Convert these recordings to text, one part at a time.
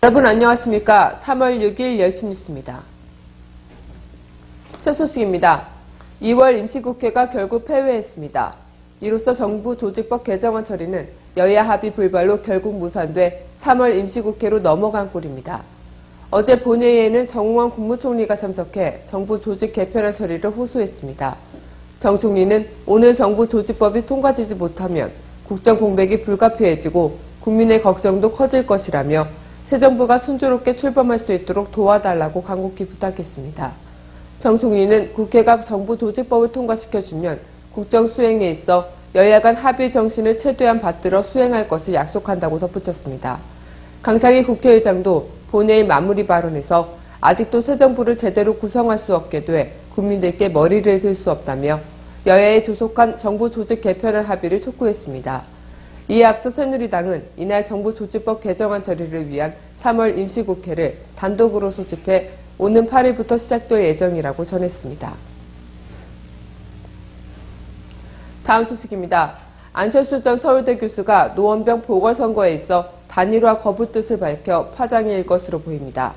여러분 안녕하십니까? 3월 6일 10시 뉴스입니다. 첫 소식입니다. 2월 임시국회가 결국 폐회했습니다. 이로써 정부 조직법 개정안 처리는 여야 합의 불발로 결국 무산돼 3월 임시국회로 넘어간 꼴입니다. 어제 본회의에는 정홍원 국무총리가 참석해 정부 조직 개편안 처리를 호소했습니다. 정 총리는 오늘 정부 조직법이 통과되지 못하면 국정 공백이 불가피해지고 국민의 걱정도 커질 것이라며 새 정부가 순조롭게 출범할 수 있도록 도와달라고 간곡히 부탁했습니다. 정 총리는 국회가 정부 조직법을 통과시켜주면 국정 수행에 있어 여야 간 합의 정신을 최대한 받들어 수행할 것을 약속한다고 덧붙였습니다. 강상희 국회의장도 본회의 마무리 발언에서 아직도 새 정부를 제대로 구성할 수 없게 돼 국민들께 머리를 들 수 없다며 여야에 조속한 정부 조직 개편안 합의를 촉구했습니다. 이에 앞서 새누리당은 이날 정부 조직법 개정안 처리를 위한 3월 임시국회를 단독으로 소집해 오는 8일부터 시작될 예정이라고 전했습니다. 다음 소식입니다. 안철수 전 서울대 교수가 노원병 보궐선거에 있어 단일화 거부 뜻을 밝혀 파장일 것으로 보입니다.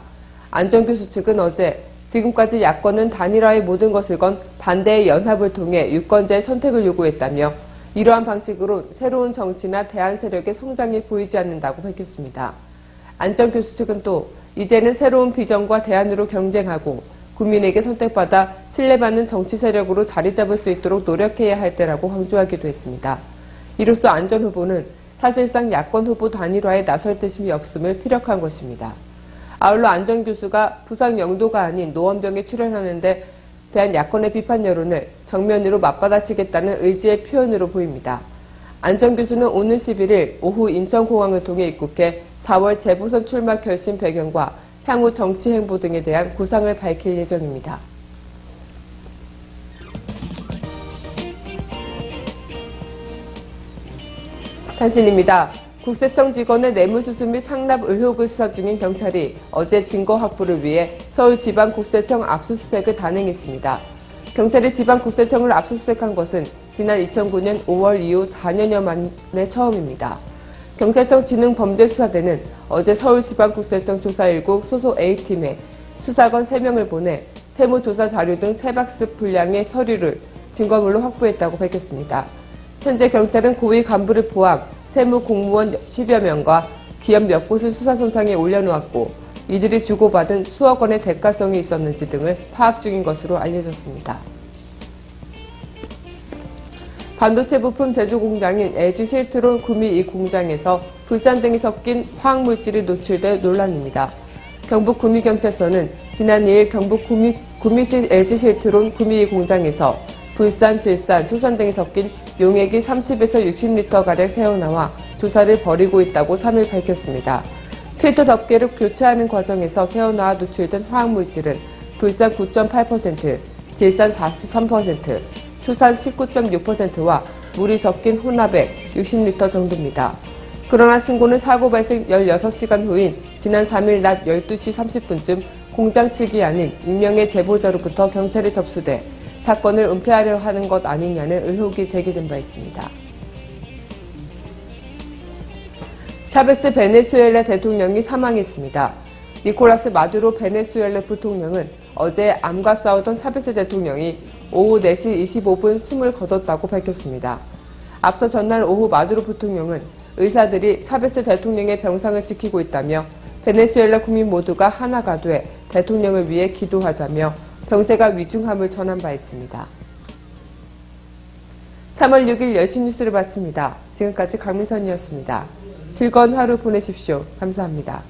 안 전 교수 측은 어제 지금까지 야권은 단일화의 모든 것을 건 반대의 연합을 통해 유권자의 선택을 요구했다며 이러한 방식으로 새로운 정치나 대안 세력의 성장이 보이지 않는다고 밝혔습니다. 안 전 교수 측은 또 이제는 새로운 비전과 대안으로 경쟁하고 국민에게 선택받아 신뢰받는 정치 세력으로 자리 잡을 수 있도록 노력해야 할 때라고 강조하기도 했습니다. 이로써 안 전 후보는 사실상 야권 후보 단일화에 나설 뜻이 없음을 피력한 것입니다. 아울러 안 전 교수가 부상 영도가 아닌 노원병에 출연하는데 대한 야권의 비판 여론을 정면으로 맞받아치겠다는 의지의 표현으로 보입니다. 안 전 교수는 오는 11일 오후 인천공항을 통해 입국해 4월 재보선 출마 결심 배경과 향후 정치 행보 등에 대한 구상을 밝힐 예정입니다. 단신입니다. 국세청 직원의 뇌물수수 및 상납 의혹을 수사 중인 경찰이 어제 증거 확보를 위해 서울지방국세청 압수수색을 단행했습니다. 경찰이 지방국세청을 압수수색한 것은 지난 2009년 5월 이후 4년여 만에 처음입니다. 경찰청 지능범죄수사대는 어제 서울지방국세청 조사1국 소속 A팀에 수사관 3명을 보내 세무조사 자료 등 3박스 분량의 서류를 증거물로 확보했다고 밝혔습니다. 현재 경찰은 고위 간부를 포함 세무공무원 10여 명과 기업 몇 곳을 수사선상에 올려놓았고 이들이 주고받은 수억 원의 대가성이 있었는지 등을 파악 중인 것으로 알려졌습니다. 반도체 부품 제조 공장인 LG 실트론 구미 이 공장에서 불산 등이 섞인 화학물질이 노출돼 논란입니다. 경북 구미경찰서는 지난 2일 경북 구미시 LG 실트론 구미 이 공장에서 불산, 질산, 초산 등이 섞인 용액이 30에서 60리터가량 새어나와 조사를 벌이고 있다고 3일 밝혔습니다. 필터 덮개를 교체하는 과정에서 새어나와 노출된 화학물질은 불산 9.8%, 질산 43%, 초산 19.6%와 물이 섞인 혼합액 60리터 정도입니다. 그러나 신고는 사고 발생 16시간 후인 지난 3일 낮 12시 30분쯤 공장 측이 아닌 익명의 제보자로부터 경찰에 접수돼 사건을 은폐하려 하는 것 아니냐는 의혹이 제기된 바 있습니다. 차베스 베네수엘라 대통령이 사망했습니다. 니콜라스 마두로 베네수엘라 부통령은 어제 암과 싸우던 차베스 대통령이 오후 4시 25분 숨을 거뒀다고 밝혔습니다. 앞서 전날 오후 마두로 부통령은 의사들이 차베스 대통령의 병상을 지키고 있다며 베네수엘라 국민 모두가 하나가 돼 대통령을 위해 기도하자며 병세가 위중함을 전한 바 있습니다. 3월 6일 10시 뉴스를 마칩니다. 지금까지 강민선이었습니다. 즐거운 하루 보내십시오. 감사합니다.